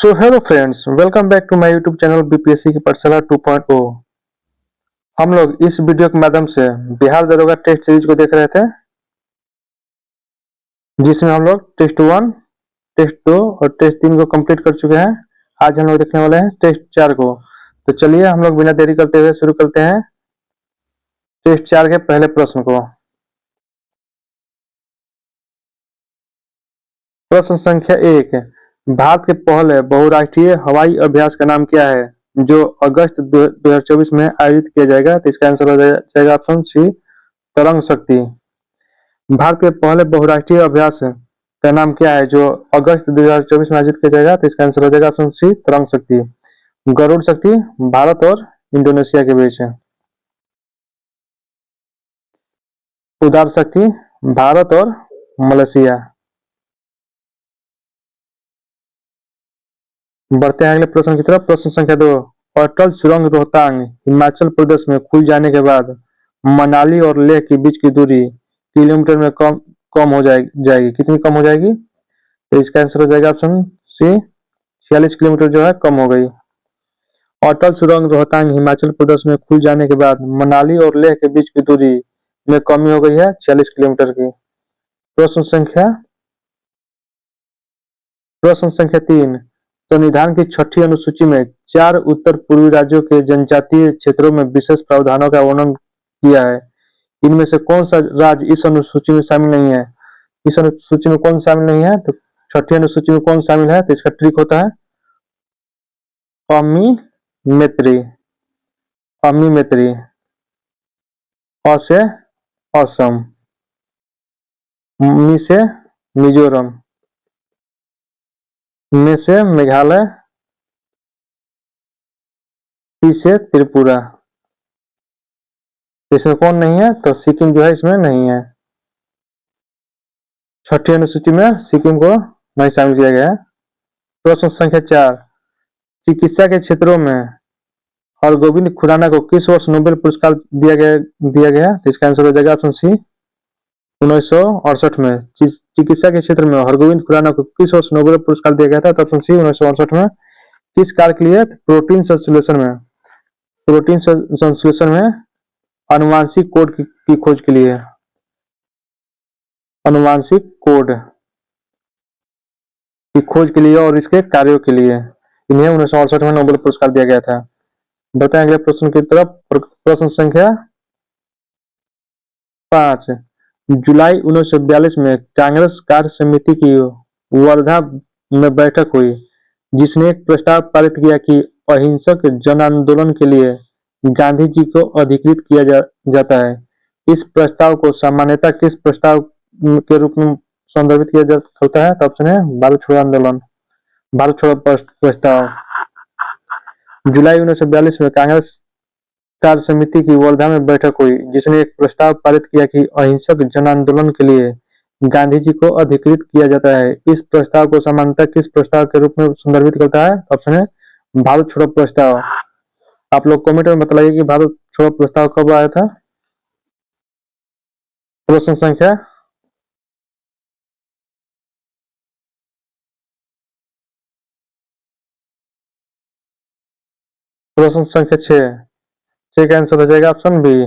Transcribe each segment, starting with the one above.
So hello friends, welcome back to my YouTube channel BPSC की पाठशाला 2.0। हम लोग इस वीडियो के माध्यम से बिहार दरोगा टेस्ट सीरीज को देख रहे थे, जिसमें हम लोग टेस्ट 1, टेस्ट 2 और टेस्ट 3 को कंप्लीट कर चुके हैं। आज हम लोग देखने वाले हैं टेस्ट 4 को। तो चलिए हम लोग बिना देरी करते हुए शुरू करते हैं टेस्ट 4 के पहले प्रश्न को। प्रश्न संख्या 1, भारत के पहले बहुराष्ट्रीय हवाई अभ्यास का नाम क्या है, जो अगस्त 2024 में आयोजित किया जाएगा? तो इसका आंसर हो जाएगा ऑप्शन सी, तरंग शक्ति। भारत के पहले बहुराष्ट्रीय अभ्यास का नाम क्या है, जो अगस्त 2024 में आयोजित किया जाएगा? तो इसका आंसर हो जाएगा ऑप्शन सी, तरंग शक्ति। गरुड़ शक्ति भारत और इंडोनेशिया के बीच है। उदार शक्ति भारत और मलेशिया। बढ़ते हैं अगले प्रश्न की तरफ। प्रश्न संख्या 2, अटल सुरंग रोहतांग हिमाचल प्रदेश में खुल जाने के बाद मनाली और लेह के बीच की दूरी किलोमीटर में कम हो जाएगी। कितनी कम हो जाएगी? तो इसका आंसर हो जाएगा ऑप्शन सी, 46 किलोमीटर जो है कम हो गई। अटल सुरंग रोहतांग हिमाचल प्रदेश में खुल जाने के बाद मनाली और लेह के बीच की दूरी में कमी हो गई है 46 किलोमीटर की। प्रश्न संख्या 3, संविधान की 6ठी अनुसूची में 4 उत्तर पूर्वी राज्यों के जनजातीय क्षेत्रों में विशेष प्रावधानों का वर्णन किया है। इनमें से कौन सा राज्य इस अनुसूची में शामिल नहीं है? इस अनुसूची में कौन शामिल नहीं है? तो 6ठी अनुसूची में कौन शामिल है? तो इसका ट्रिक होता है अमी मैत्री। अमी मैत्री। अ से असम, मी से मिजोरम, मे से मेघालय, टी से त्रिपुरा। इसमें कौन नहीं है? तो सिक्किम जो है इसमें नहीं है। 6ठी अनुसूची में सिक्किम को नहीं शामिल किया गया है। प्रश्न संख्या 4, चिकित्सा के क्षेत्रों में हरगोविंद खुराना को किस वर्ष नोबेल पुरस्कार दिया गया? तो इसका आंसर हो जाएगा ऑप्शन सी, 1968 में। चिकित्सा के क्षेत्र में हरगोविंद खुराना को किस वर्ष नोबेल पुरस्कार दिया गया था? तो ऑप्शन सी, 1968 में। किस कार्य के लिए? प्रोटीन संश्लेषण में आनुवांशिक कोड की खोज के लिए। आनुवांशिक कोड की खोज के लिए और इसके कार्यों के लिए इन्हें 1968 में नोबेल पुरस्कार दिया गया था। बताएं अगले प्रश्न की तरफ। प्रश्न संख्या 5, जुलाई 1942 में कांग्रेस कार्य समिति की वर्धा में बैठक हुई, जिसने एक प्रस्ताव पारित किया कि अहिंसक जन आंदोलन के लिए गांधी जी को अधिकृत किया जाता है। इस प्रस्ताव को सामान्यतः किस प्रस्ताव के रूप में संदर्भित किया होता है? तो ऑप्शन है भारत छोड़ो आंदोलन, भारत छोड़ो प्रस्ताव। जुलाई 1942 में कांग्रेस कार्य समिति की वर्धा में बैठक हुई, जिसने एक प्रस्ताव पारित किया कि अहिंसक जन आंदोलन के लिए गांधी जी को अधिकृत किया जाता है। इस प्रस्ताव को सामान्यतः किस प्रस्ताव के रूप में संदर्भित करता है? ऑप्शन है भारत छोड़ो प्रस्ताव। आप लोग कमेंट में बताइए कि भारत छोड़ो प्रस्ताव कब आया था। प्रश्न संख्या 6 का आंसर हो जाएगा ऑप्शन बी।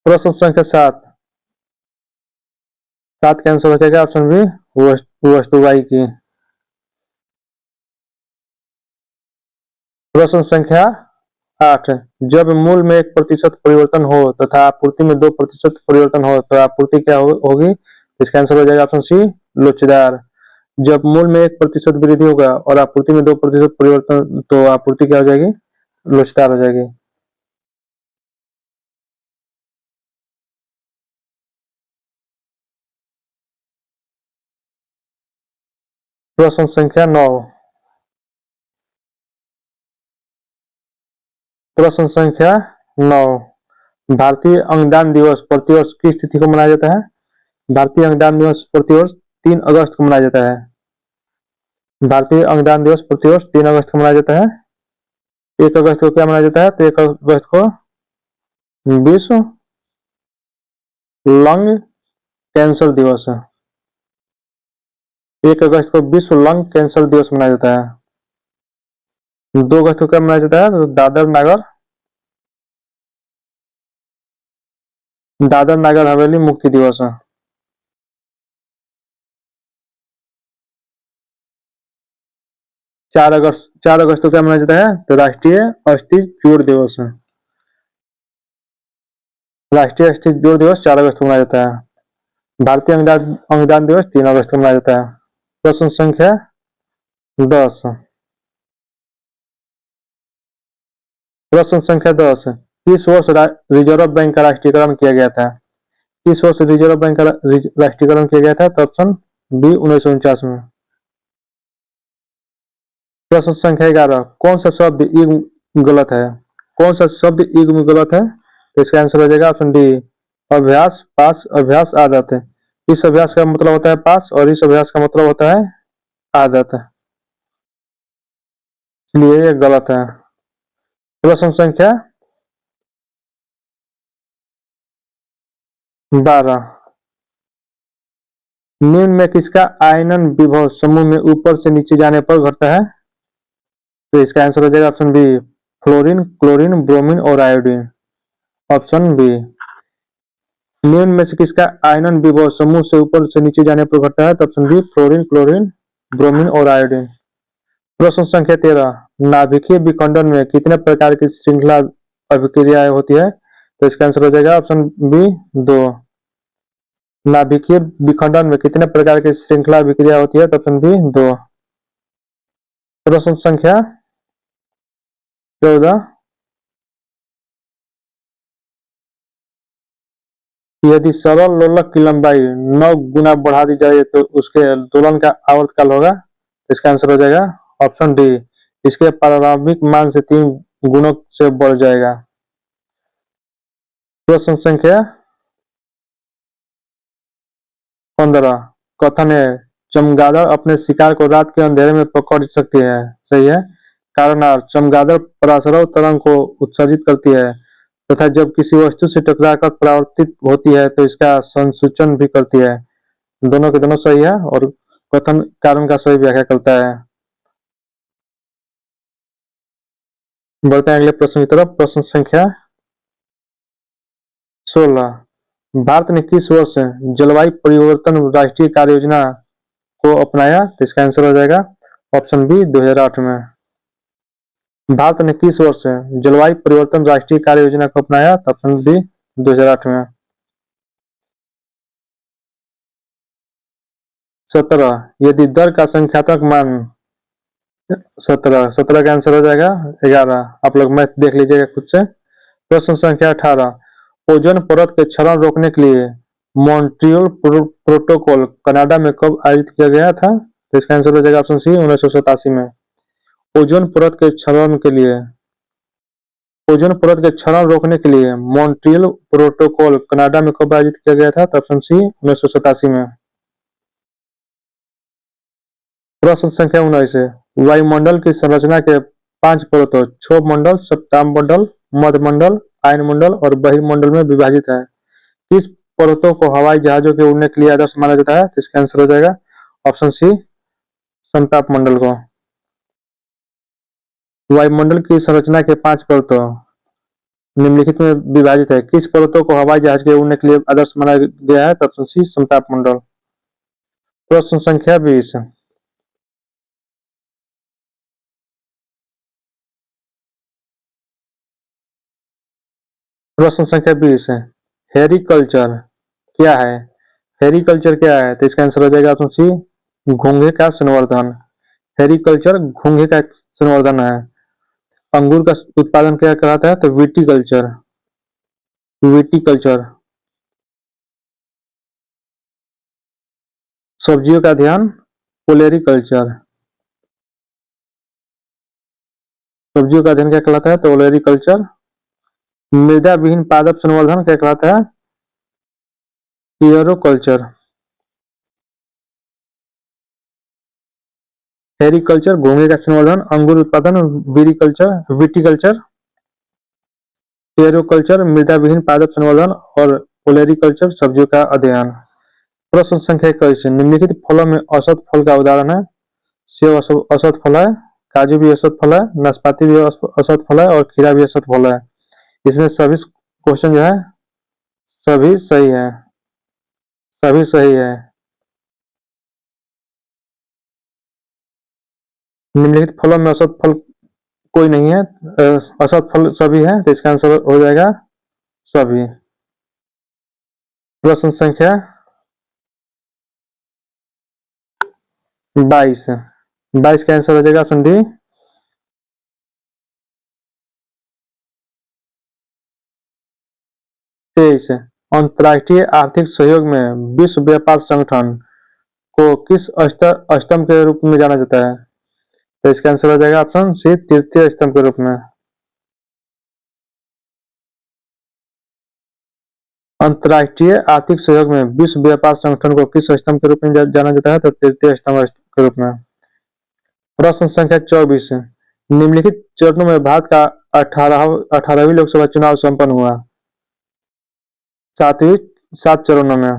प्रश्न संख्या 7 का आंसर हो जाएगा ऑप्शन बी, वस्तुवाही की। प्रश्न संख्या 8, जब मूल में 1% परिवर्तन हो तथा आपूर्ति में 2% परिवर्तन हो तो आपूर्ति क्या होगी? इसका आंसर हो जाएगा ऑप्शन सी, लोचदार। जब मूल में 1% वृद्धि होगा और आपूर्ति में 2% परिवर्तन, तो आपूर्ति क्या हो जाएगी? लोचदार हो जाएगी। प्रश्न संख्या 9, प्रश्न संख्या 9, भारतीय अंगदान दिवस प्रतिवर्ष किस तिथि को मनाया जाता है? भारतीय अंगदान दिवस प्रतिवर्ष 3 अगस्त को मनाया जाता है। भारतीय अंगदान दिवस प्रतिवर्ष 3 अगस्त को मनाया जाता है। 1 अगस्त को क्या मनाया जाता है? तो 1 अगस्त को विश्व लंग कैंसर दिवस है। 1 अगस्त को विश्व लंग कैंसर दिवस मनाया जाता है। 2 अगस्त को कब मनाया जाता है? तो दादर नागर हवेली मुक्ति दिवस है। 4 अगस्त को क्या मनाया जाता है? तो राष्ट्रीय अस्थि जोड़ दिवस है। राष्ट्रीय अस्थि जोड़ दिवस 4 अगस्त को मनाया जाता है। भारतीय अंगदान दिवस 3 अगस्त को मनाया जाता है। प्रश्न संख्या 10। प्रश्न संख्या 10। किस वर्ष रिजर्व बैंक का राष्ट्रीयकरण किया गया था? किस वर्ष रिजर्व बैंक का राष्ट्रीयकरण किया गया था? तो ऑप्शन बी 1949 में। प्रश्न संख्या 11। कौन सा शब्द युग्म गलत है? कौन सा शब्द युग्म गलत है? तो इसका आंसर हो जाएगा ऑप्शन डी, अभ्यास, पास, अभ्यास, आदत है। इस अभ्यास का मतलब होता है पास और इस अभ्यास का मतलब होता है आदत, इसलिए ये गलत है। प्रश्न संख्या 12। निम्न में किसका आयनन विभव समूह में ऊपर से नीचे जाने पर घटता है? तो इसका आंसर हो जाएगा option B, fluorine, chlorine, bromine और आयोडीन। Option B. निम्न में से किसका आयनन विभव समूह से ऊपर से नीचे जाने पर घटता है? तो option B, fluorine, chlorine, bromine और आयोडीन। प्रश्न संख्या 13। नाभिकीय विखंडन में कितने प्रकार की श्रृंखला अभिक्रियाएं होती है? तो इसका आंसर हो जाएगा ऑप्शन बी, 2। नाभिकीय विखंडन में कितने प्रकार की श्रृंखला अभिक्रिया होती है? तो ऑप्शन बी, 2। प्रश्न संख्या 14। यदि सरल लोलक की लंबाई 9 गुना बढ़ा दी जाए तो उसके दोलन का आवर्तकाल होगा? इसका आंसर हो जाएगा ऑप्शन डी, इसके प्रारंभिक मान से 3 गुणों से बढ़ जाएगा। प्रश्न संख्या 15। कथन है चमगादड़ अपने शिकार को रात के अंधेरे में पकड़ सकती है, सही है। कारण आर, चमगादड़ परासरव तरंग को उत्सर्जित करती है तथा जब किसी वस्तु से टकराकर परावर्तित होती है तो इसका संसूचन भी करती है। दोनों के दोनों सही है और कथन कारण का सही व्याख्या करता है। बढ़ते हैं अगले प्रश्न की तरफ। प्रश्न संख्या 16। भारत ने किस वर्ष जलवायु परिवर्तन राष्ट्रीय कार्य योजना को अपनाया? तो इसका आंसर हो जाएगा ऑप्शन बी, 2008 में। भारत ने किस वर्ष जलवायु परिवर्तन राष्ट्रीय कार्य योजना को अपनाया? तो ऑप्शन बी, 2008 में। 17। यदि दर का संख्यात्मक मान 17 का आंसर हो जाएगा 11। आप लोग मैथ देख लीजिएगा खुद से। प्रश्न संख्या 18। ओजोन परत के क्षरण रोकने के लिए मॉन्ट्रियल प्रोटोकॉल कनाडा में कब आयोजित किया गया था? तो इसका आंसर हो जाएगा ऑप्शन सी, 1987 में। ओजोन परत के क्षरण के लिए ओजोन परत के क्षरण रोकने के लिए मॉन्ट्रियल प्रोटोकॉल कनाडा में कब आयोजित किया गया था? तो ऑप्शन सी, 1987 में। प्रश्न संख्या 19 है वायुमंडल की संरचना के 5 परतों क्षोभ मंडल, सप्ताह मंडल, मध्य मंडल, आयन मंडल और बहिर्मंडल में विभाजित है। किस परतों को हवाई जहाजों के उड़ने के लिए आदर्श माना जाता है? तो इसका आंसर हो जाएगा ऑप्शन सी, समताप मंडल को। वायुमंडल की संरचना के 5 परतों निम्नलिखित में विभाजित है, किस परतों को हवाई जहाज के उड़ने के लिए आदर्श माना गया है? तो ऑप्शन सी, समताप मंडल। प्रश्न संख्या 20। प्रश्न संख्या 20 है हेरिकल्चर क्या है? हेरिकल्चर क्या है? तो इसका आंसर हो जाएगा ऑप्शन सी, घोंघे का संवर्धन। हेरिकल्चर घोंघे का संवर्धन है। अंगूर का उत्पादन क्या कहलाता है? तो विटीकल्चर। विटीकल्चर। सब्जियों का ध्यान ओलेरीकल्चर। सब्जियों का अध्ययन क्या कहलाता है? तो ओलेरीकल्चर। मृदा विहीन पादप संवर्धन क्या कहलाता है? एयरोकल्चर। हेरिकल्चर घोंघे का संवर्धन, अंगूर उत्पादन विटीकल्चर, एयरोकल्चर मृदा विहीन पादप संवर्धन और फ्लोरिकल्चर, सब्जियों का अध्ययन। प्रश्न संख्या 21 है, निम्नलिखित फलों में औसत फल का उदाहरण है। सेब औसत फल है, काजू भी औसत फल है, नाशपाती भी औसत फल है और खीरा भी औसत फल है। इसमें सभी क्वेश्चन जो है सभी सही है, सभी सही है। निम्नलिखित फलों में औसत फल कोई नहीं है, औसत फल सभी है, तो इसका आंसर हो जाएगा सभी। प्रश्न संख्या 22 है, 22 का आंसर हो जाएगा ऑप्शन डी 23 है। अंतर्राष्ट्रीय आर्थिक सहयोग में विश्व व्यापार संगठन को किस स्तंभ के रूप में जाना जाता है? तो इसका आंसर हो जाएगा ऑप्शन सी तृतीय स्तंभ के रूप में। अंतर्राष्ट्रीय आर्थिक सहयोग में विश्व व्यापार संगठन को किस स्तंभ के रूप में जाना जाता है? तो तृतीय स्तंभ के रूप में। प्रश्न संख्या 24 है, निम्नलिखित चरणों में भारत का 18वीं लोकसभा चुनाव संपन्न हुआ। सातवीं 7 चरणों में।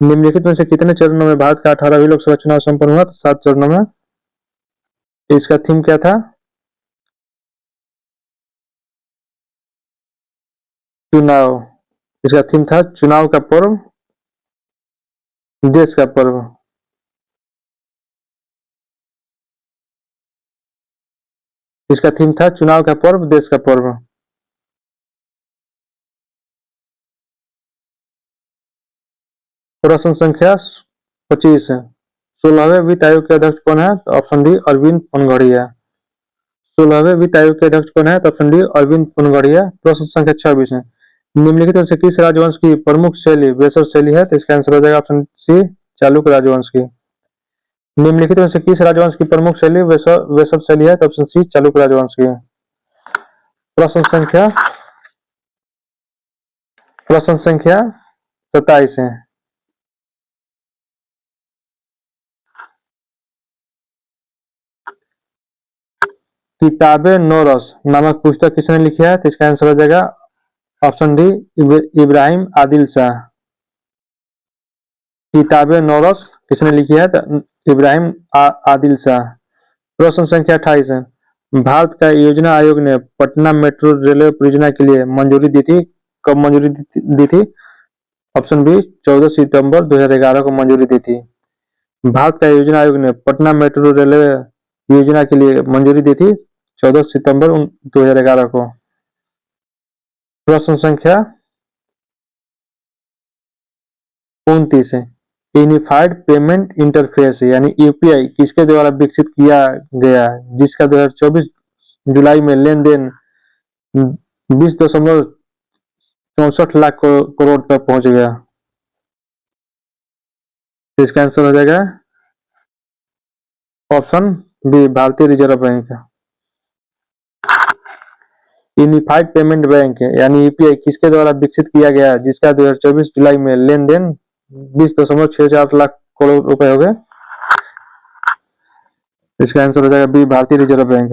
निम्नलिखित में से कितने चरणों में भारत का 18वीं लोकसभा चुनाव संपन्न हुआ? तो 7 चरणों में। इसका थीम क्या था? चुनाव। इसका थीम था चुनाव का पर्व, देश का पर्व। इसका थीम था चुनाव का पर्व, देश का पर्व। प्रश्न संख्या 25 है, 16वें वित्त आयोग के अध्यक्ष कौन है? तो ऑप्शन डी अरविंद पनघड़िया। 16वें वित्त आयोग के अध्यक्ष कौन है? तो ऑप्शन डी अरविंद पनघड़िया। प्रश्न संख्या 26 है, निम्नलिखित में से किस राजवंश की प्रमुख शैली वेसव शैली है? तो इसका आंसर हो जाएगा ऑप्शन सी चालुक्य राजवंश की। निम्नलिखित में से किस राजवंश की प्रमुख शैली वेसव शैली है? तो ऑप्शन सी चालुक्य राजवंश की। प्रश्न संख्या 27 है, किताबे नौरस नामक पुस्तक किसने लिखी है? तो इसका आंसर हो जाएगा ऑप्शन डी इब्राहिम आदिल शाह। किताबे नौरस किसने लिखी है? तो इब्राहिम आदिल शाह। प्रश्न संख्या 28 है, भारत का योजना आयोग ने पटना मेट्रो रेलवे परियोजना के लिए मंजूरी दी थी, कब मंजूरी दी थी? ऑप्शन बी 14 सितंबर 2011 को मंजूरी दी थी। भारत का योजना आयोग ने पटना मेट्रो रेलवे योजना के लिए मंजूरी दी थी 14 सितंबर 2011 को। प्रश्न संख्या 29 है, यूनिफाइड पेमेंट इंटरफेस यानी यूपीआई किसके द्वारा विकसित किया गया, जिसका 2024 जुलाई में लेन देन 20.64 लाख करोड़ तक पहुंच गया। इसका आंसर हो जाएगा ऑप्शन बी भारतीय reserve bank. Unified payment bank यानी यूपीआई किसके द्वारा विकसित किया गया, जिसका 2024 जुलाई में लेन देन 20.64 लाख करोड़ रुपए हो गए। इसका आंसर हो जाएगा बी भारतीय रिजर्व बैंक।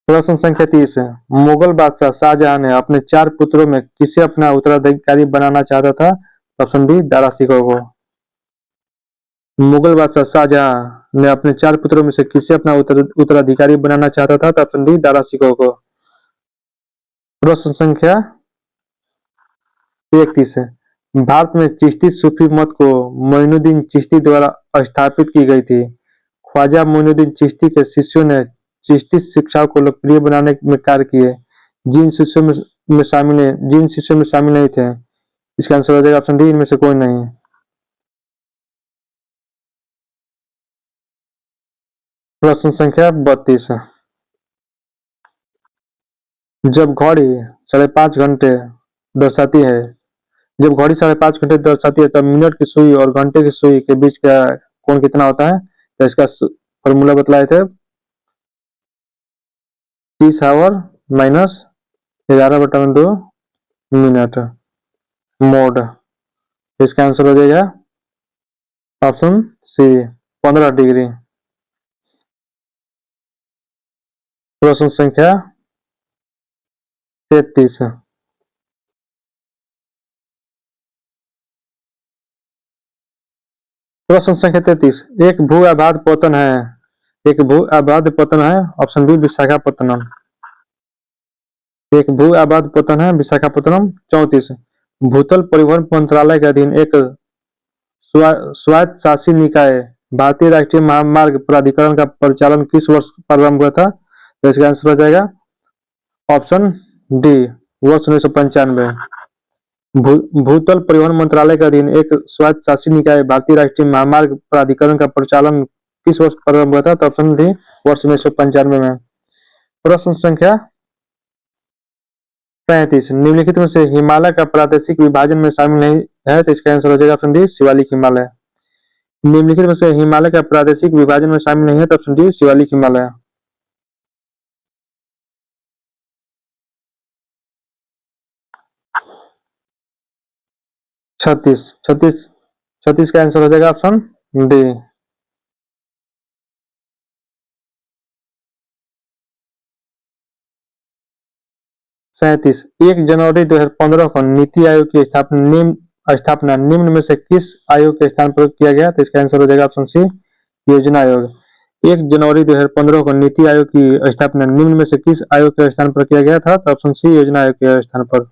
प्रश्न संख्या 30 है, मुगल बादशाह शाहजहां ने अपने 4 पुत्रों में किसे अपना उत्तराधिकारी बनाना चाहता था? ऑप्शन डी दारा शिकोह को। मुगल बादशाह शाहजहां ने अपने 4 पुत्रों में से किसे अपना उत्तराधिकारी बनाना चाहता था? तो ऑप्शन डी दारा शिकोह को। प्रश्न संख्या 31 है, भारत में चिश्ती सूफी मत को मोइनुद्दीन चिश्ती द्वारा स्थापित की गई थी। ख्वाजा मोइनुद्दीन चिश्ती के शिष्यों ने चिश्ती शिक्षाओं को लोकप्रिय बनाने में कार्य किए, जिन शिष्यों में शामिल नहीं थे। इसका आंसर हो जाएगा ऑप्शन डी इनमें से कोई नहीं। प्रश्न संख्या 32 है, जब घड़ी 5.5 घंटे दर्शाती है जब घड़ी 5.5 घंटे दर्शाती है तब मिनट की सुई और घंटे की सुई के बीच का कोण कितना होता है? तो इसका फॉर्मूला बतलाए थे 30 आवर माइनस 11/2 मिनट मोड। इसका आंसर हो जाएगा ऑप्शन सी 15 डिग्री। प्रश्न संख्या 33। प्रश्न संख्या 33, एक भू आबाद पतन है। एक भू आबाद पतन है, ऑप्शन बी विशाखापत्तनम। एक भू आबाद पतन है विशाखापत्तनम। 34, भूतल परिवहन मंत्रालय के अधीन एक स्वायत्तशासी निकाय भारतीय राष्ट्रीय महामार्ग प्राधिकरण का परिचालन किस वर्ष प्रारंभ हुआ था? तो इसका आंसर हो जाएगा ऑप्शन डी, वर्ष 1995। भूतल परिवहन मंत्रालय के अधीन एक स्वायत्तशासी निकाय भारतीय राष्ट्रीय महामार्ग प्राधिकरण का परिचालन किस वर्ष प्रारंभ हुआ था? तो ऑप्शन डी, वर्ष 1995 में। प्रश्न संख्या 35, निम्नलिखित में से हिमालय का प्रादेशिक विभाजन में शामिल नहीं है, तो इसका आंसर हो जाएगा ऑप्शन डी, शिवालिक हिमालय। निम्नलिखित में से हिमालय का प्रादेशिक विभाजन में शामिल नहीं है, तो ऑप्शन डी, शिवालिक हिमालय। छत्तीस का आंसर हो जाएगा ऑप्शन डी। 37, 1 जनवरी 2015 को नीति आयोग की स्थापना निम्न में से किस आयोग के स्थान पर किया गया? तो इसका आंसर हो जाएगा ऑप्शन सी, योजना आयोग। 1 जनवरी 2015 को नीति आयोग की स्थापना निम्न में से किस आयोग के स्थान पर किया गया था? तो ऑप्शन सी, योजना आयोग के स्थान पर।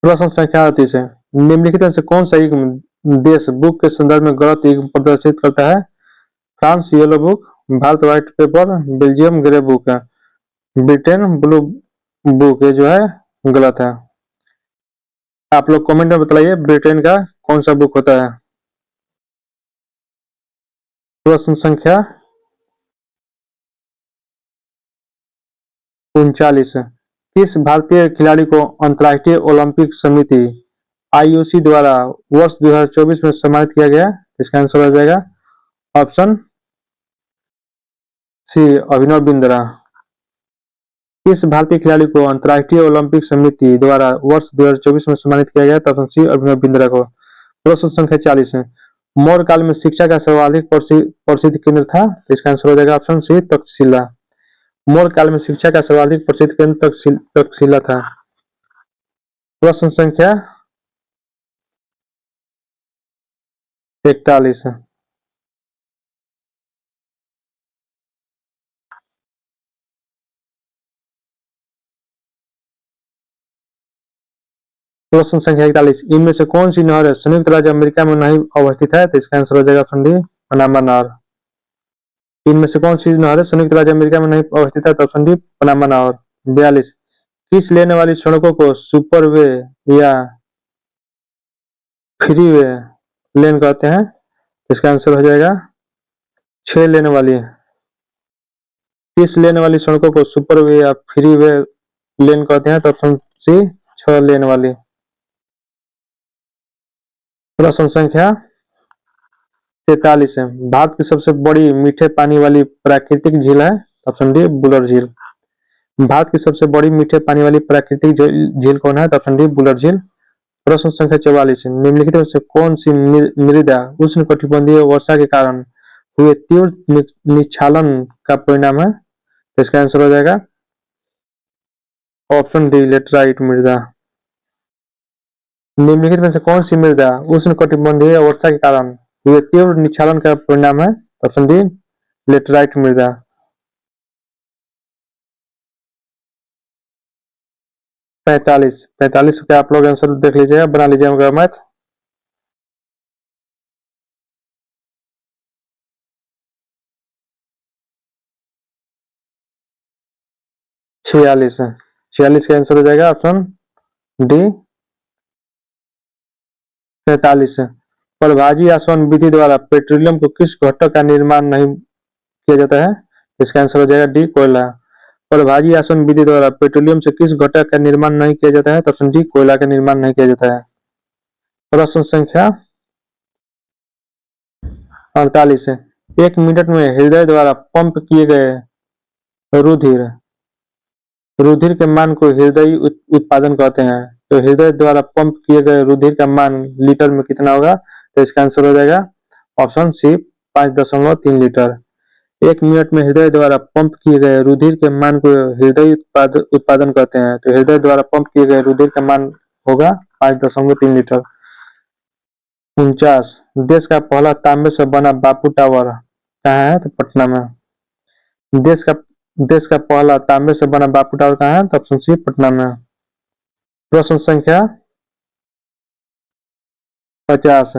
प्रश्न संख्या 38 है, निम्नलिखित में से कौन सा एक देश बुक के संदर्भ में गलत प्रदर्शित करता है? France yellow book, Bharat white paper, Belgium grey book है, ब्रिटेन ब्लू बुक, ये जो है गलत है। आप लोग कमेंट में बताइए ब्रिटेन का कौन सा बुक होता है। प्रश्न संख्या 39, किस भारतीय खिलाड़ी को अंतर्राष्ट्रीय ओलंपिक समिति IOC द्वारा वर्ष 2024 में सम्मानित किया गया? इसका आंसर हो जाएगा ऑप्शन सी, अभिनव बिंद्रा। किस भारतीय खिलाड़ी को अंतर्राष्ट्रीय ओलंपिक समिति द्वारा वर्ष 2024 में सम्मानित किया गया? ऑप्शन सी, अभिनव बिंद्रा को। प्रश्न संख्या 40 है, मौर्य काल में शिक्षा का सर्वाधिक प्रसिद्ध केंद्र था? इसका आंसर हो जाएगा ऑप्शन सी, तक्षशिला। मौर्य काल में शिक्षा का सर्वाधिक प्रसिद्ध केंद्र तक्षशिला था। प्रश्न संख्या 41 है, प्रश्न संख्या 41, इनमें से कौन सी नहर संयुक्त राज्य अमेरिका में नहीं अवस्थित है? तो इसका आंसर हो जाएगा ऑप्शन डी, पनामा नहर। इनमें से कौन सी नहर संयुक्त राज्य अमेरिका में नहीं अवस्थित है? तो ऑप्शन डी, पनामा नहर। 42, किस लेन वाली सड़कों को सुपरवे या फ्रीवे लेन कहते हैं? इसका आंसर हो जाएगा 6 लेन वाली। किस लेन वाली सड़कों को सुपरवे या फ्रीवे लेन कहते हैं? तो ऑप्शन सी, 6 लेन वाली। प्रश्न संख्या 43 है, भारत की सबसे बड़ी मीठे पानी वाली प्राकृतिक झील है? ऑप्शन डी, बुलर झील। भारत की सबसे बड़ी मीठे पानी वाली प्राकृतिक झील कौन है? ऑप्शन डी, बुलर झील। प्रश्न संख्या 44 है, निम्नलिखित में से कौन सी मृदा उष्णकटिबंधीय वर्षा के कारण हुए तीव्र निस्खलन का परिणाम है? इसका आंसर हो जाएगा ऑप्शन डी, लेटराइट मृदा। निम्नलिखित में से कौन सी मृदा उष्णकटिबंधीय वर्षा के कारण हुए तीव्र निस्खलन का परिणाम है? ऑप्शन डी, लेटराइट मृदा। 45 का आप लोग आंसर देख लीजिएगा, बना लीजिएगा मैथ। 46 है, 46 का आंसर हो जाएगा ऑप्शन डी, 43 है। प्रभाजी आसवन विधि द्वारा पेट्रोलियम को किस घटक का निर्माण नहीं किया जाता है? इसका आंसर हो जाएगा डी, कोयला। प्रभाजी आसवन विधि द्वारा पेट्रोलियम से किस घटक का निर्माण नहीं किया जाता है? ऑप्शन डी, कोयला का निर्माण नहीं किया जाता है। प्रश्न संख्या 48 है, 1 मिनट में हृदय द्वारा पंप किए गए रुधिर के मान को हृदय उत्पादन कहते हैं। तो हृदय द्वारा पंप किए गए रुधिर का मान लीटर में कितना होगा? तो इसका आंसर हो जाएगा ऑप्शन सी, 5.3 लीटर। एक मिनट में हृदय द्वारा पंप किए गए रुधिर के मान को हृदय उत्पादन कहते हैं। तो हृदय द्वारा पंप किए गए रुधिर का मान होगा 5.3 लीटर। 49, देश का पहला तांबे से बना बापू टावर कहाँ है? तो पटना में। देश का पहला तांबे से बना बापू टावर कहाँ है? तो ऑप्शन सी पटना में। प्रश्न संख्या 50,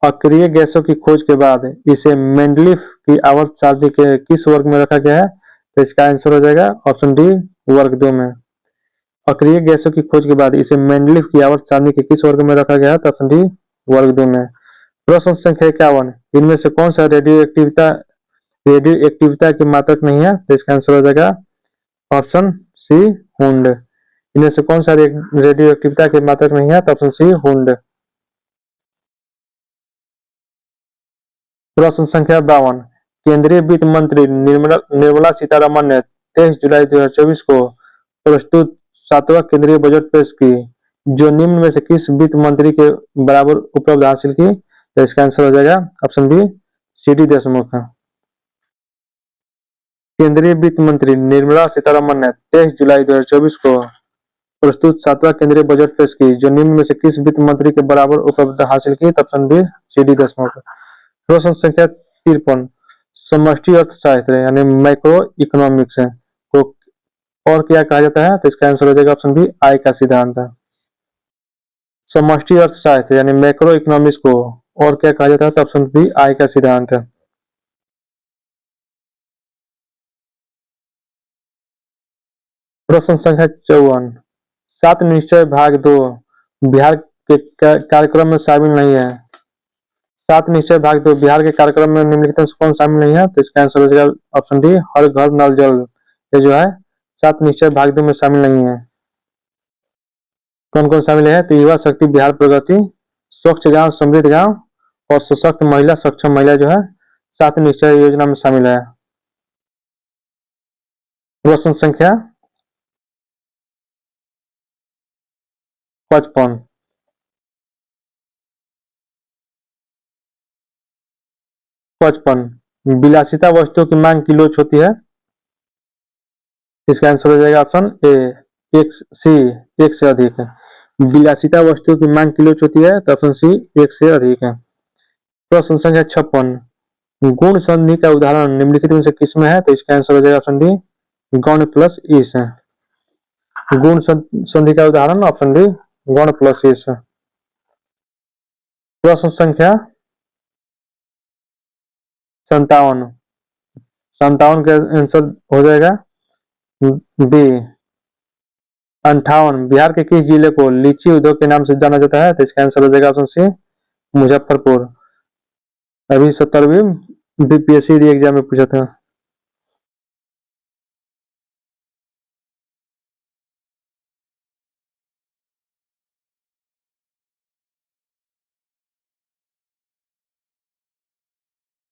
अक्रिय गैसों की खोज के बाद इसे मेंडलीफ की आवर्त सारणी के किस वर्ग में रखा गया है? तो इसका आंसर हो जाएगा ऑप्शन डी वर्ग 2 में। अक्रिय गैसों की खोज के बाद इसे मेंडलीफ की आवर्त सारणी के किस वर्ग में रखा गया है? तो ऑप्शन डी वर्ग 2 में। प्रश्न संख्या 51, इनमें से कौन सा रेडियो एक्टिविता की मात्रक नहीं है? तो इसका आंसर हो जाएगा ऑप्शन सी हुंड। इनमें से कौन सा रेडियो एक्टिविता की मात्रक नहीं है? तो ऑप्शन सी हुंड। प्रश्न संख्या 52, केंद्रीय वित्त मंत्री निर्मला सीतारमण ने 23 जुलाई 2024 को प्रस्तुत 7वां केंद्रीय बजट पेश की, जो निम्न में से किस वित्त मंत्री के बराबर उपलब्धि हासिल की? तो इसका आंसर हो जाएगा ऑप्शन बी सी.डी. देशमुख। केंद्रीय वित्त मंत्री निर्मला सीतारमण ने 23 जुलाई 2024 को प्रस्तुत 7वां केंद्रीय बजट पेश की, जो निम्न में से किस वित्त मंत्री के बराबर उपलब्धि हासिल की? Option B C D. देशमुख। प्रश्न संख्या 53, समष्टि अर्थशास्त्र यानी मैक्रो इकोनॉमिक्स को और क्या कहा जाता है? तो इसका आंसर हो जाएगा ऑप्शन बी आय का सिद्धांत। समष्टि अर्थशास्त्र यानी मैक्रो इकोनॉमिक्स को और क्या कहा जाता है? तो ऑप्शन बी आय का सिद्धांत है। प्रश्न संख्या 54, 7 निश्चय भाग 2 बिहार के कार्यक्रम में शामिल नहीं है। 7 निश्चय भाग 2 बिहार के कार्यक्रम में निम्नलिखित में से कौन शामिल नहीं है? तो इसका आंसर हो जाएगा ऑप्शन डी हर घर नल जल। ये जो है 7 निश्चय भाग 2 में शामिल नहीं है। कौन कौन शामिल है? तो युवा शक्ति बिहार प्रगति, स्वच्छ गांव समृद्ध गांव और सशक्त महिला सक्षम महिला जो है 7 निश्चय योजना में शामिल है। प्रश्न संख्या 55, विलासिता वस्तुओं की मांग की लोच होती है। इसका आंसर हो जाएगा ऑप्शन ए एक से अधिक है। विलासिता वस्तुओं की मांग की लोच होती है तो ऑप्शन सी एक से अधिक है। प्रश्न संख्या 56, गुण संधि का उदाहरण निम्नलिखित में से किसमें है? तो इसका आंसर हो जाएगा ऑप्शन डी गौण प्लस ईस है। गुण संधि का उदाहरण ऑप्शन डी गौण प्लस ईस है। प्रश्न संख्या 57 का आंसर हो जाएगा बी 58, बिहार के किस जिले को लीची उद्योग के नाम से जाना जाता है? तो इसका आंसर हो जाएगा ऑप्शन सी मुजफ्फरपुर। अभी 70वीं बीपीएससी एग्जाम में पूछा था।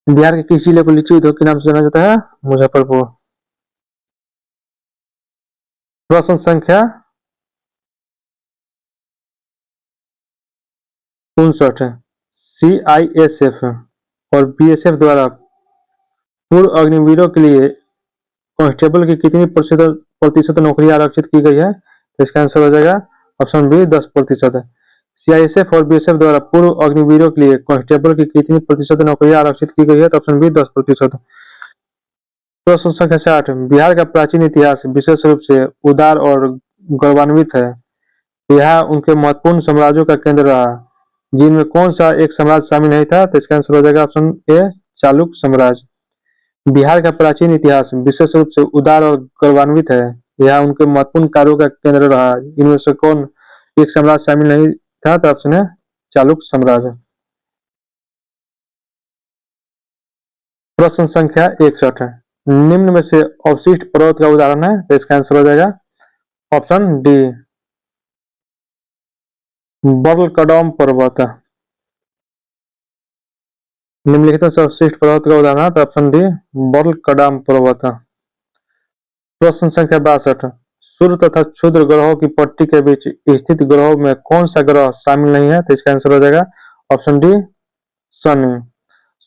बिहार के किस जिले को लीची उद्योग के नाम से जाना जाता है? मुजफ्फरपुर। प्रश्न संख्या 59, सीआईएसएफ और बीएसएफ द्वारा पूर्व अग्निवीरों के लिए कांस्टेबल की कितनी प्रतिशत नौकरी आरक्षित की गई है? तो इसका आंसर हो जाएगा ऑप्शन बी 10%। सीआईएसएफ और बीएसएफ द्वारा पूर्व अग्निवीरों के लिए कांस्टेबल की कितनी प्रतिशत नौकरी आरक्षित की गई है? तो ऑप्शन बी 10%। प्रश्न संख्या 60, बिहार का प्राचीन इतिहास विशेष रूप से उदार और गौरवान्वित है। यह उनके महत्वपूर्ण साम्राज्यों का केंद्र रहा, जिनमें कौन सा एक साम्राज्य शामिल नहीं था? तो इसका आंसर हो जाएगा ऑप्शन ए चालुक्य साम्राज्य। बिहार का प्राचीन इतिहास विशेष रूप से उदार और गौरवान्वित है। यह उनके महत्वपूर्ण कार्यों का केंद्र रहा, इनमें से कौन एक साम्राज्य शामिल नहीं था? तो ऑप्शन है चालुक्य साम्राज्य। प्रश्न संख्या 61, निम्न में से अवशिष्ट पर्वत का उदाहरण है? तो इसका आंसर हो जाएगा ऑप्शन डी बर्लकडॉम पर्वत। निम्नलिखित में से अवशिष्ट पर्वत का उदाहरण है? तो ऑप्शन डी बर्लकडॉम पर्वत। प्रश्न संख्या 62, सूर्य तथा क्षुद्र ग्रहों की पट्टी के बीच स्थित ग्रहों में कौन सा ग्रह शामिल नहीं है? तो इसका आंसर हो जाएगा ऑप्शन डी शनि।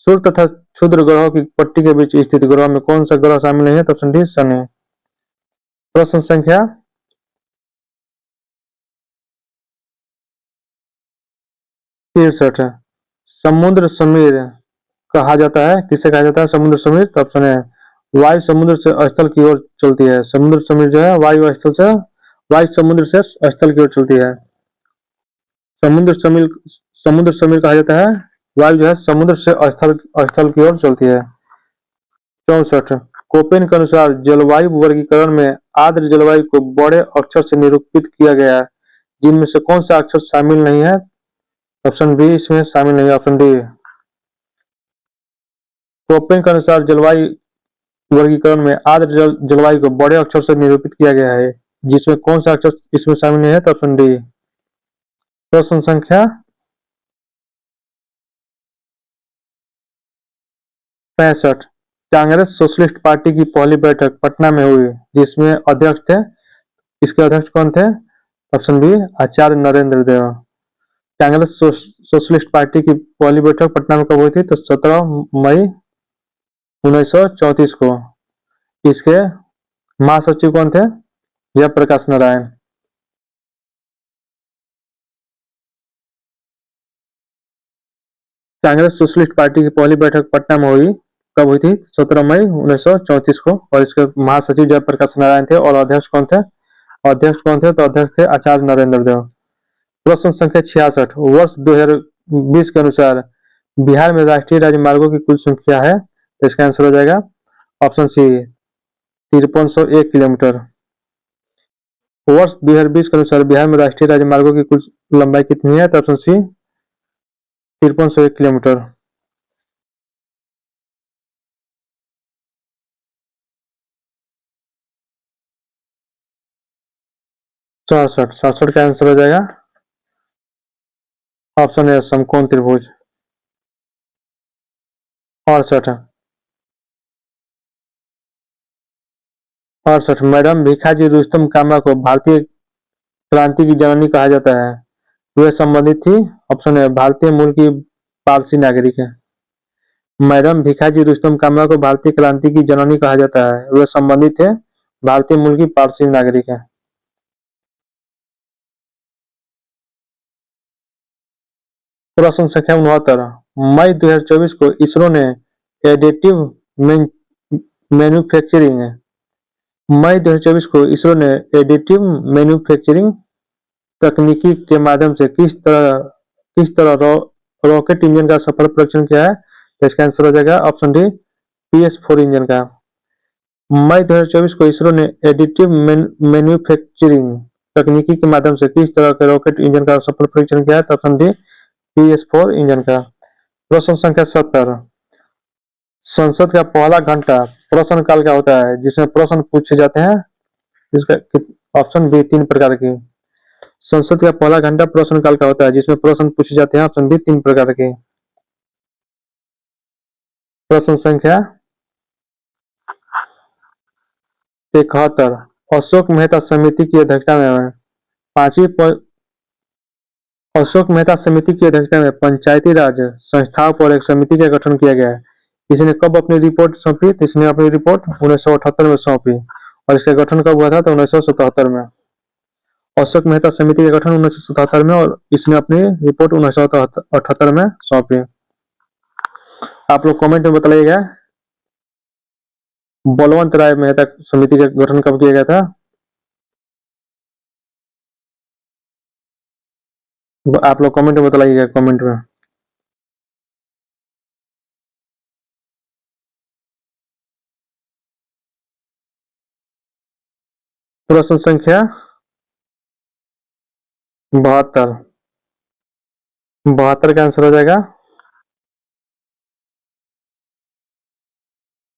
सूर्य तथा क्षुद्र ग्रहों की पट्टी के बीच स्थित ग्रह में कौन सा ग्रह शामिल नहीं है? तो ऑप्शन डी शनि। प्रश्न संख्या 63। समुद्र समीर कहा जाता है, किसे कहा जाता है समुद्र समीर? तो ऑप्शन है वायु समुद्र से स्थल की ओर चलती है। समुद्र समीर जो है वायु समुद्र से स्थल की ओर चलती है। समुद्र समीर कहा जाता है, वायु जो है समुद्र से स्थल की ओर चलती है। 64। कोपेन के अनुसार जलवायु वर्गीकरण में आर्द्र जलवायु को बड़े अक्षर से निरूपित किया गया है, जिनमें से कौन सा अक्षर शामिल नहीं है? ऑप्शन बी इसमें शामिल नहीं है, ऑप्शन डी। कोपेन के अनुसार जलवायु वर्गीकरण में आर्द्र जलवायु को बड़े अक्षर से निरूपित किया गया है, जिसमें कौन सा अक्षर इसमें शामिल नहीं है? तो ऑप्शन डी। प्रश्न संख्या 65। कांग्रेस सोशलिस्ट पार्टी की पहली बैठक पटना में हुई, जिसमें अध्यक्ष थे, इसके अध्यक्ष कौन थे? ऑप्शन बी आचार्य नरेंद्र देव। कांग्रेस सोशलिस्ट पार्टी की पहली बैठक पटना में कब हुई थी? तो 17 मई 1934 को। इसके महासचिव कौन थे? जयप्रकाश नारायण। कांग्रेस सोशलिस्ट पार्टी की पहली बैठक पटना में हुई, कब हुई थी? 17 मई 1934 को। और इसके महासचिव जयप्रकाश नारायण थे। और अध्यक्ष कौन थे? तो अध्यक्ष थे आचार्य नरेंद्र देव। प्रश्न संख्या 66। वर्ष 2020 के अनुसार बिहार में राष्ट्रीय राजमार्गों की कुल संख्या है, तो इसका आंसर हो जाएगा ऑप्शन सी 5301 किलोमीटर। वर्ष 2020 के अनुसार बिहार में राष्ट्रीय राजमार्गों की कुल लंबाई कितनी है? तो ऑप्शन सी 5301 किलोमीटर। सड़सठ का आंसर हो जाएगा ऑप्शन ए समकोण त्रिभुज। 68। मैडम भिखाजी रुस्तम कामा को भारतीय क्रांति की जननी कहा जाता है, वे संबंधित थी? ऑप्शन है भारतीय मूल की पारसी नागरिक है। मैडम भिखाजी रुस्तम कामा को भारतीय क्रांति की जननी कहा जाता है, वे संबंधित है भारतीय मूल की पारसी नागरिक है। प्रश्न संख्या 69। मई 2024 को इसरो ने एडिटिव मैन्युफैक्चरिंग मई 2024 को इसरो ने एडिटिव मैन्युफैक्चरिंग तकनीकी के माध्यम से किस तरह रॉकेट इंजन का सफल परीक्षण किया है? तो इसका आंसर हो जाएगा ऑप्शन डी PS4 इंजन का। मई 2024 को इसरो ने एडिटिव मैन्युफैक्चरिंग तकनीकी के माध्यम से किस तरह के रॉकेट इंजन का सफल परीक्षण किया है? तो ऑप्शन डी PS4 इंजन का। प्रश्न संख्या 70। संसद का पहला घंटा प्रश्न काल का होता है, जिसमें प्रश्न पूछे जाते हैं, इसका ऑप्शन बी 3 प्रकार की। संसद का पहला घंटा प्रश्न काल का होता है, जिसमें प्रश्न पूछे जाते हैं, ऑप्शन बी 3 प्रकार के। प्रश्न संख्या 71। अशोक मेहता समिति की अध्यक्षता में अशोक मेहता समिति की अध्यक्षता में पंचायती राज संस्थाओं पर एक समिति का गठन किया गया है। इसने कब अपनी रिपोर्ट सौंपी? तो इसने अपनी रिपोर्ट 1978 में सौंपी। और इसका गठन कब हुआ था? तो 1977 में। अशोक मेहता समिति का गठन 1977 में, और इसने अपनी रिपोर्ट 1978 में सौंपी। आप लोग कमेंट में बताइएगा बलवंत राय मेहता समिति का गठन कब किया गया था? आप लोग कमेंट में बताइएगा, कमेंट में। प्रश्न संख्या 72। 72 का आंसर हो जाएगा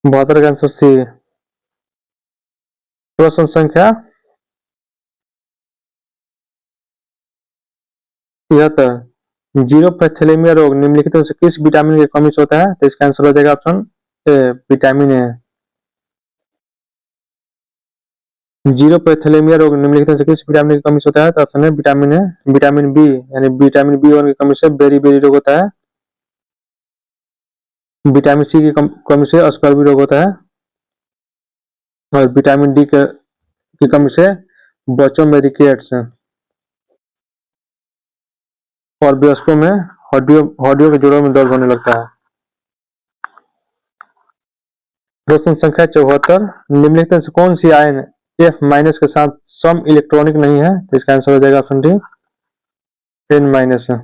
72 का आंसर सी। प्रश्न संख्या 73। जीरोपैथेलेमिया रोग निम्नलिखित में से किस विटामिन की कमी से होता है? तो इसका आंसर हो जाएगा ऑप्शन ए विटामिन ए। जीरोपैथेलेमिया रोग निम्नलिखित में से किस विटामिन की कमी से होता है? तो ऑप्शन है विटामिन ए। विटामिन बी यानी विटामिन B1 की कमी से बेरी बेरी रोग होता है। विटामिन सी की कमी से स्कर्वी रोग होता है और विटामिन डी की कमी से बच्चों में रिकेट्स और वयस्कों में हड्डियों के जोड़ों में दर्द होने लगता है। प्रश्न संख्या 74, निम्नलिखित में से कौन सी आयन F- के साथ सम इलेक्ट्रॉनिक नहीं है? तो इसका आंसर हो जाएगा option D N-।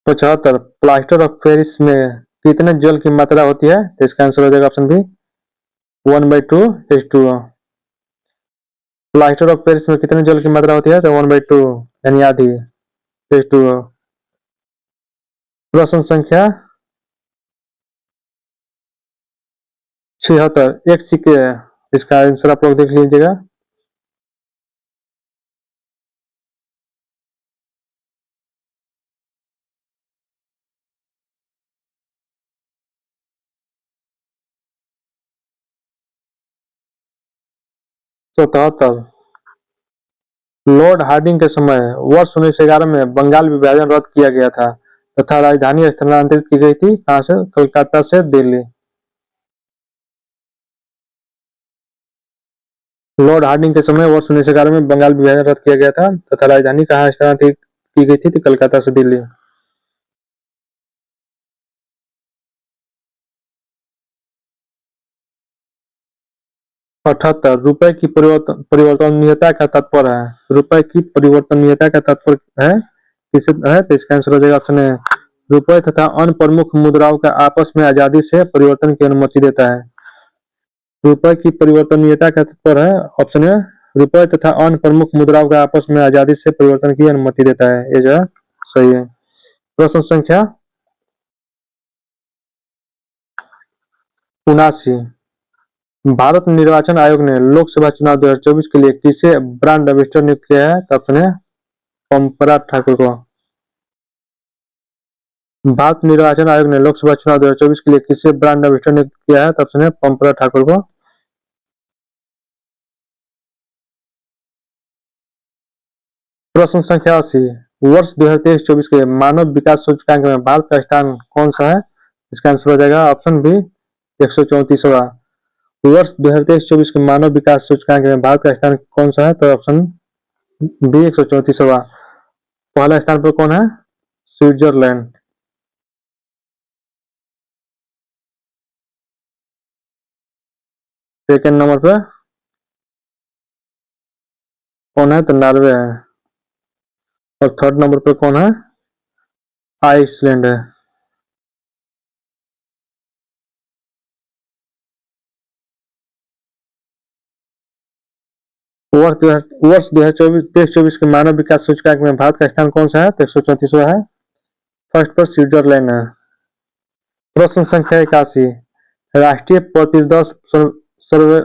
75, plaster of Paris में कितने जल की मात्रा होती है? तो इसका आंसर हो जाएगा option B 1/2 H2O। Plaster of Paris में कितने जल की मात्रा होती है? तो 1/2 यानी आधी H2O। प्रश्न संख्या 76, एक सिक्के है, इसका आंसर आप लोग देख लीजिएगा। तो 73, लॉर्ड हार्डिंग के समय वर्ष 1911 में बंगाल विभाजन रद्द किया गया था तथा राजधानी स्थानांतरित की गई थी कहां से? कोलकाता से दिल्ली। लॉर्ड हार्डिंग के समय वर्ष 1911 में बंगाल विभाजन रद्द किया गया था तथा राजधानी कहां स्थानांतरित की गई थी? तो कोलकाता से दिल्ली। अठहत्तर, रुपए की परिवर्तनीयता का तात्पर्य है। रुपए की परिवर्तनीयता का तात्पर्य है किसे है? तो इसका आंसर हो जाएगा ऑप्शन ए, रुपए तथा अन्य प्रमुख मुद्राओं का आपस में आजादी से परिवर्तन की अनुमति देता है। रुपए की परिवर्तनीयता का तात्पर्य है ऑप्शन ए, रुपए तथा अन्य प्रमुख मुद्राओं का आपस में आजादी से परिवर्तन की अनुमति देता है। ये जो है सही है। प्रश्न संख्या 79, भारत निर्वाचन आयोग ने लोकसभा चुनाव 2024 के लिए किसे ब्रांड एम्बेसडर नियुक्त किया है? तो ऑप्शन है पंपरा ठाकुर को। भारत निर्वाचन आयोग ने लोकसभा चुनाव 2024 के लिए किसे ब्रांड एम्बेसडर नियुक्त किया है? तो ऑप्शन है पंपरा ठाकुर को। प्रश्न संख्या 80, वर्ष 2023-24 के मानव विकास सूचकांक में भारत का स्थान कौन सा है? इसका आंसर हो जाएगा ऑप्शन बी 134वां। वर्ष 2023-24 के मानव विकास सूचकांक में भारत का स्थान कौन सा है? तो ऑप्शन बी 134वां। पहला स्थान पर कौन है? स्विट्जरलैंड। सेकेंड नंबर पे कौन है? तो नॉर्वे है। और थर्ड नंबर पे कौन है? आइसलैंड है। वर्ष 2023-24 के मानव विकास सूचकांक में भारत का स्थान कौन सा है? तो 134वां है। फर्स्ट पर स्विट्जरलैंड है। प्रश्न संख्या 81, राष्ट्रीय प्रतिदर्श सर्वे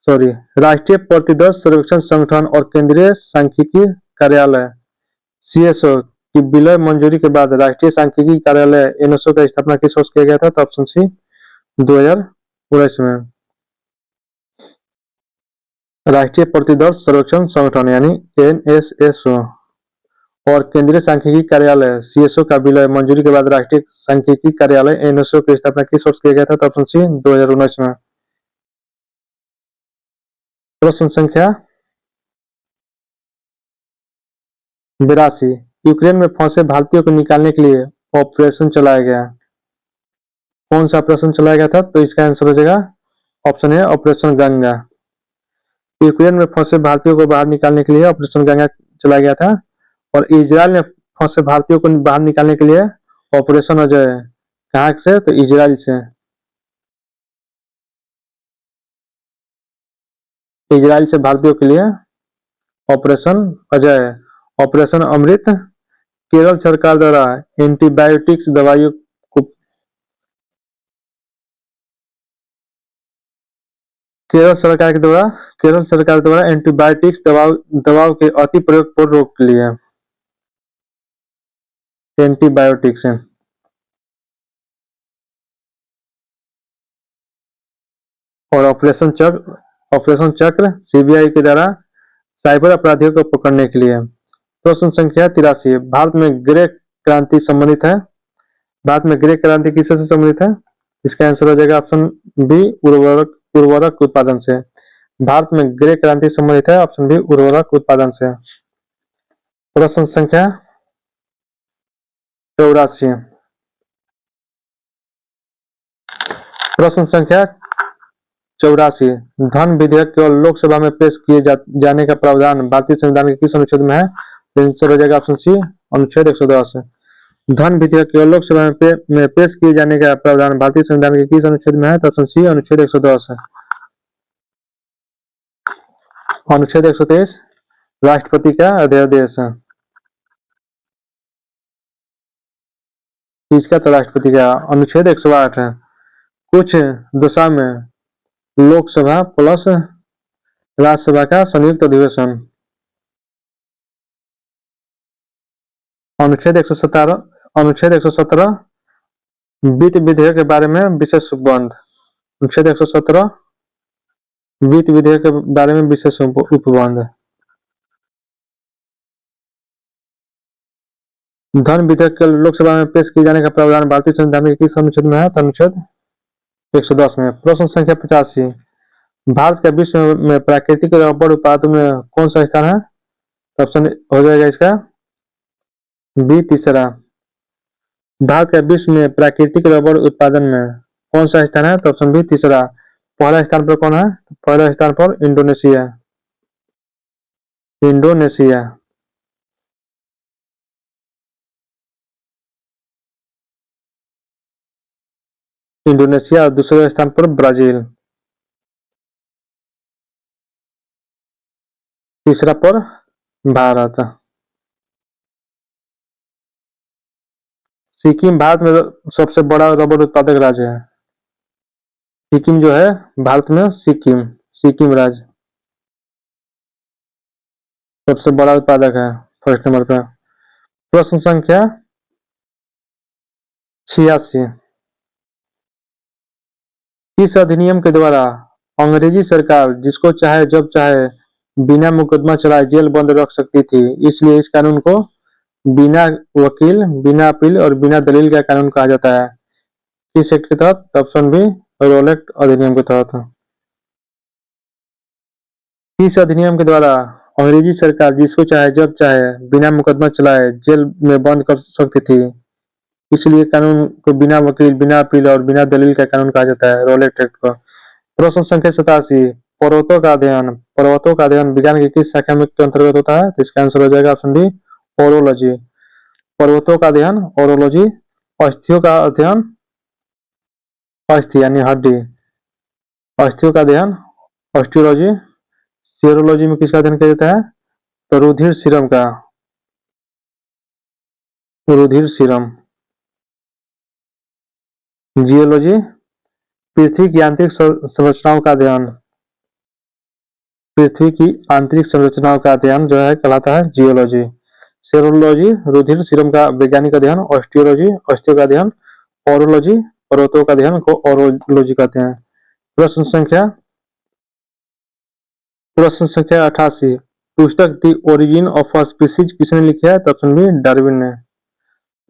सॉरी राष्ट्रीय प्रतिदर्श सर्वेक्षण संगठन और केंद्रीय सांख्यिकी कार्यालय CSO की विलय मंजूरी के बाद राष्ट्रीय सांख्यिकी कार्यालय NSO का स्थापना किस वर्ष किया गया था? तो ऑप्शन सी 2019 में। राष्ट्रीय प्रतिदर्श सर्वेक्षण संगठन यानी NSSO और केंद्रीय सांख्यिकी कार्यालय CSO का विलय मंजूरी के बाद राष्ट्रीय सांख्यिकी कार्यालय NSO की स्थापना किस वर्ष किया गया था? तो ऑप्शन सी 2019 में। प्रश्न संख्या 82, यूक्रेन में फंसे भारतीयों को निकालने के लिए ऑपरेशन चलाया गया। कौन सा ऑपरेशन चलाया गया था? तो इसका आंसर हो जाएगा ऑप्शन है ऑपरेशन गंगा। यूक्रेन में फंसे भारतीयों को बाहर निकालने के लिए ऑपरेशन गंगा चलाया गया था। और इजराइल में फंसे भारतीयों को बाहर निकालने के लिए ऑपरेशन अजय। कहाँ से? तो इजराइल से। इजराइल से भारतीयों के लिए ऑपरेशन अजय। ऑपरेशन अमृत केरल सरकार द्वारा एंटीबायोटिक्स दवाइयों को केरल सरकार द्वारा एंटीबायोटिक्स दवाओं के अति प्रयोग पर रोक लिया। एंटीबायोटिक्स और ऑपरेशन चक्र CBI के द्वारा साइबर अपराधियों को पकड़ने के लिए। प्रश्न संख्या 83, भारत में ग्रे क्रांति संबंधित है? भारत में ग्रे क्रांति किससे संबंधित है? इसका आंसर हो जाएगा ऑप्शन बी, उर्वरक उत्पादन से। भारत में ग्रे क्रांति संबंधित है ऑप्शन बी, उर्वरक उत्पादन से। प्रश्न संख्या 84। प्रश्न संख्या 84। धन विधेयक केवल लोकसभा में पेश किए जाने का प्रावधान भारतीय संविधान के किस अनुच्छेद में है? आंसर हो जाएगा ऑप्शन सी, अनुच्छेद 110। धन विधेयक केवल लोकसभा में पेश किए जाने का प्रावधान भारतीय संविधान के किस अनुच्छेद में है? तो ऑप्शन सी, अनुच्छेद 110 है। अनुच्छेद 123 राष्ट्रपति का अध्यादेश है। इसका तो राष्ट्रपति का। अनुच्छेद 108 है, कुछ दशा में लोकसभा प्लस राज्यसभा का संयुक्त अधिवेशन। अनुच्छेद 117 वित्त विधेयक के बारे में विशेष उपबंध। अनुच्छेद 117 वित्त विधेयक के बारे में विशेष उपबंध। धन विधेयक के लोकसभा में पेश किए जाने का प्रावधान भारतीय संविधान के किस अनुच्छेद में है? अनुच्छेद 110 में। प्रश्न संख्या 85। भारत का विश्व में प्राकृतिक रबड़ उत्पादन में कौन सा स्थान है? ऑप्शन हो जाएगा इसका बी, तीसरा। भारत का विश्व में प्राकृतिक रबड़ उत्पादन में कौन सा स्थान है? तो ऑप्शन बी, तीसरा। पहला स्थान पर कौन है? पहला स्थान पर इंडोनेशिया। इंडोनेशिया। इंडोनेशिया और दूसरे स्थान पर ब्राजील। तीसरा पर भारत। सिक्किम भारत में सबसे बड़ा रबड़ उत्पादक राज्य है। सिक्किम जो है भारत में, सिक्किम राज्य सबसे बड़ा उत्पादक है, फर्स्ट नंबर पर। प्रश्न संख्या 86। इस अधिनियम के द्वारा अंग्रेजी सरकार जिसको चाहे जब चाहे बिना मुकदमा चलाए जेल बंद रख सकती थी, इसलिए इस कानून को बिना वकील, बिना अपील और बिना दलील का कानून कहा जाता है। किस एक्ट के तहत? ऑप्शन बी, रोलेट अधिनियम के तहत। इस अधिनियम के द्वारा अंग्रेजी सरकार जिसको चाहे जब चाहे बिना मुकदमा चलाए जेल में बंद कर सकती थी, इसलिए कानून को बिना वकील, बिना अपील और बिना दलील का कानून कहा जाता है, रोलेट एक्ट को। प्रश्न संख्या 87। पर्वतों का अध्ययन विज्ञान की किस शाखा में के अंतर्गत होता है? तो इसका आंसर हो जाएगा ऑप्शन डी, ओरोलॉजी। पर्वतों का अध्ययन ओरोलॉजी। अस्थियों का अध्ययन, अस्थि यानी हड्डी, अस्थियों का अध्ययन ऑस्टियोलॉजी। सीरोलॉजी में किसका अध्ययन किया जाता है? तो रुधिर सीरम का, रुधिर सीरम। जियोलॉजी पृथ्वी की आंतरिक संरचनाओं का अध्ययन, पृथ्वी की आंतरिक संरचनाओं का अध्ययन जो है कहलाता है जियोलॉजी। सेरोलॉजी रुधिर सीरम का वैज्ञानिक अध्ययन, ऑस्टियोलॉजी अस्थियों का अध्ययन, ओरोलॉजी पर्वतों का अध्ययन को ओरोलॉजी कहते हैं। प्रश्न संख्या 88। पुस्तक the origin of a species किसने लिखी है? तो ऑप्शन बी, डार्विन ने।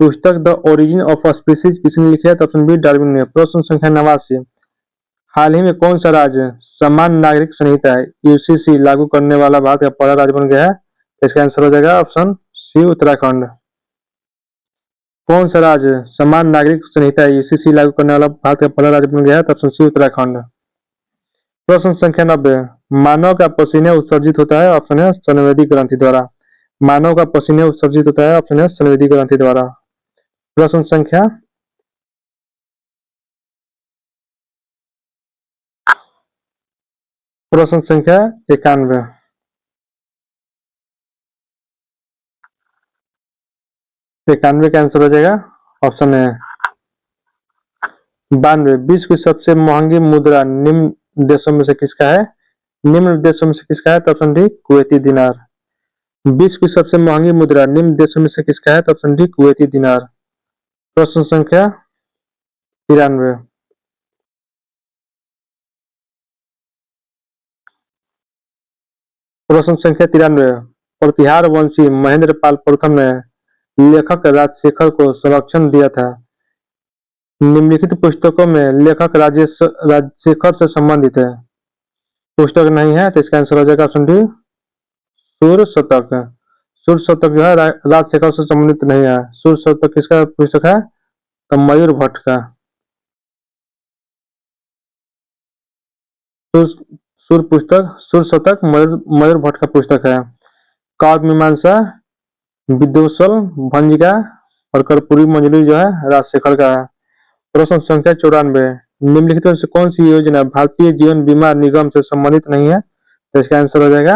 पुस्तक the origin of a species किसने लिखी है? तो ऑप्शन बी, डार्विन ने। प्रश्न संख्या 89। हाल ही में कौन सा राज्य समान नागरिक संहिता यूसीसी लागू करने वाला भारत का पहला राज्य बन गया है? इसका आंसर हो जाएगा ऑप्शन सी, उत्तराखंड। कौन सा राज्य समान नागरिक संहिता यूसीसी लागू करने वाला भारत का पहला राज्य बन गया है? तो ऑप्शन सी, उत्तराखंड। प्रश्न संख्या 90। मानव का पसीना उत्सर्जित होता है, ऑप्शन है संवेदी ग्रंथि द्वारा। मानव का पसीना उत्सर्जित होता है, ऑप्शन है संवेदी ग्रंथि द्वारा। प्रश्न संख्या 91। 91 का आंसर हो जाएगा ऑप्शन है 92। विश्व की सबसे महंगी मुद्रा निम्न देशों में से किसका है? निम्न देशों में से किसका है? तो ऑप्शन डी, कुवैती दिनार। विश्व की सबसे महंगी मुद्रा निम्न देशों में से किसका है? तो ऑप्शन डी, कुवैती दिनार। प्रश्न संख्या 93। प्रश्न संख्या 93। प्रतिहार वंशी महेंद्र पाल प्रथम ने लेखक राजशेखर को संरक्षण दिया था? निम्नलिखित पुस्तकों में लेखक राजशेखर से संबंधित है? पुस्तक नहीं है तो इसका आंसर हो जाएगा ऑप्शन डी, सूर्य शतक। सूर्य शतक जो है राजशेखर से संबंधित नहीं है। सूर्य शतक किसका पुस्तक है? तो मयूर भट्ट का। सूर्य पुस्तक, सूर्य शतक मयूर भट्ट का पुस्तक है। काव्य मीमांसा, विद्योत्सल, भंजिका और कर्पूरी मंजरी जो है राजशेखर का है। प्रश्न संख्या 94, निम्नलिखित में से कौन सी योजना भारतीय जीवन बीमा निगम से संबंधित नहीं है? तो इसका आंसर हो जाएगा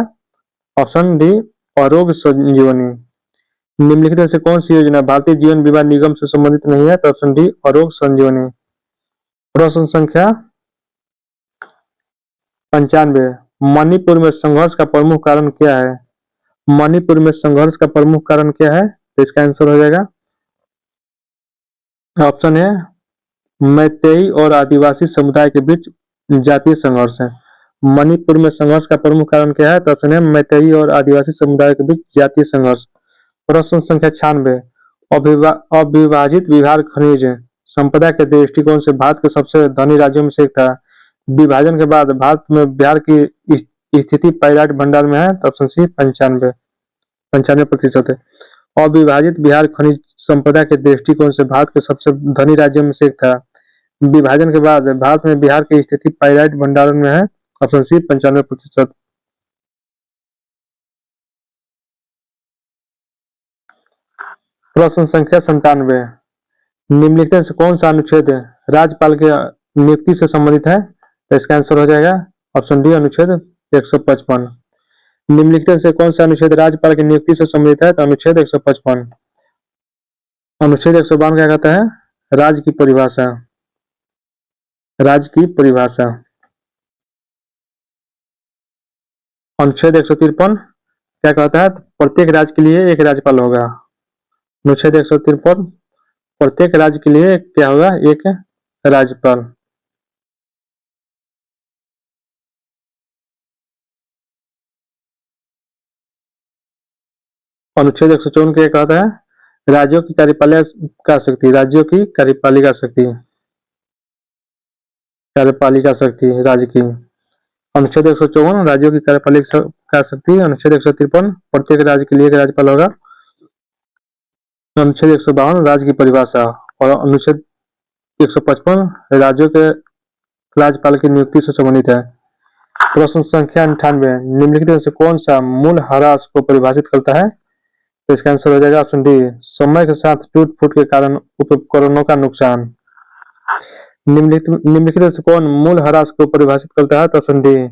ऑप्शन डी, आरोग्य संजीवनी। निम्नलिखित में से कौन सी योजना भारतीय जीवन बीमा निगम से संबंधित नहीं है? तो ऑप्शन डी, आरोग्य संजीवनी। प्रश्न संख्या 95, मणिपुर में संघर्ष का प्रमुख कारण क्या है? मणिपुर में संघर्ष का प्रमुख कारण क्या है? तो इसका आंसर हो जाएगा ऑप्शन है मैतेई और आदिवासी समुदाय के बीच जातीय संघर्ष है। मणिपुर में संघर्ष का प्रमुख कारण क्या है? तो ऑप्शन है मैतेई और आदिवासी समुदाय के बीच जातीय संघर्ष। प्रश्न संख्या 96, अविभाजित बिहार खनिज संपदा के दृष्टिकोण से भारत के सबसे धनी राज्यों में से एक था। विभाजन के बाद भारत में बिहार की स्थिति पाइराइट भंडार में है। तो ऑप्शन सी 95% है। अविभाजित बिहार खनिज संपदा के दृष्टिकोण से भारत के सबसे धनी राज्यों में से एक था। विभाजन के बाद भारत में बिहार की स्थिति पाइराइट भंडार में है। Option C 95%। प्रश्न संख्या 97, निम्नलिखित में से कौन सा अनुच्छेद राज्यपाल के नियुक्ति से संबंधित है? तो इसका आंसर हो जाएगा ऑप्शन डी, अनुच्छेद 155। निम्नलिखित से कौन सा अनुच्छेद राज्यपाल की नियुक्ति से संबंधित है? तो अनुच्छेद 155। अनुच्छेद 152 क्या कहता है? राज्य की परिभाषा। राज्य की परिभाषा। अनुच्छेद 153 क्या कहता है? प्रत्येक राज्य के लिए एक राज्यपाल होगा। अनुच्छेद 153, प्रत्येक राज्य के लिए क्या होगा? एक राज्यपाल। अनुच्छेद 154 क्या कहता है? राज्यों की कार्यपालिका शक्ति, राज्यों की कार्यपालिका शक्ति, कार्यपालिका शक्ति राज्य की। अनुच्छेद 154 राज्यों की कार्यपालिका शक्ति। अनुच्छेद 153 प्रत्येक राज्य के लिए एक राज्यपाल होगा। अनुच्छेद 152 राज्य की परिभाषा और अनुच्छेद 155 राज्यों के राज्यपाल की नियुक्ति से संबंधित है। प्रश्न संख्या 98, निम्नलिखित में से कौन सा मूल ह्रास को परिभाषित करता है? तो इसका आंसर हो जाएगा ऑप्शन डी, समय के साथ टूट फूट के कारण उपकरणों का नुकसान। निम्नलिखित में से कौन मूल ह्रास को परिभाषित करता है? तो ऑप्शन डी,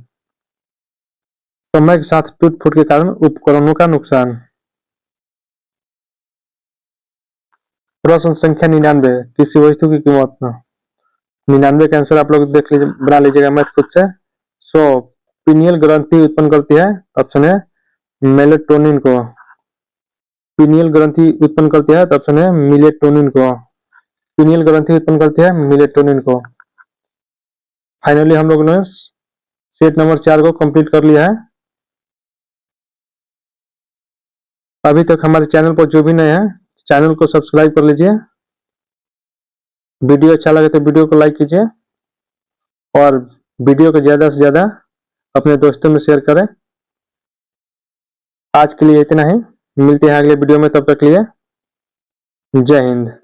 समय के साथ टूट फूट के कारण उपकरणों का नुकसान। प्रश्न संख्या 99, किसी वस्तु की कीमत 99 का आंसर आप लोग देख लीजिए, बना लीजिएगा मैथ खुद से। पीनियल ग्रंथि उत्पन्न करती है? ऑप्शन है मेलेटोनिन को। पीनियल ग्रंथि उत्पन्न करती है? तो ऑप्शन है मिलेटोनिन को। पीनियल ग्रंथि उत्पन्न करती है मिलेटोनिन को। फाइनली हम लोगों ने सेट नंबर 4 को कंप्लीट कर लिया है। अभी तक हमारे चैनल पर जो भी नए हैं चैनल को सब्सक्राइब कर लीजिए। वीडियो अच्छा लगे तो वीडियो को लाइक कीजिए और वीडियो को ज्यादा से ज्यादा अपने दोस्तों में शेयर करें। आज के लिए इतना ही, मिलते हैं अगले वीडियो में, तब तक के लिए जय हिंद।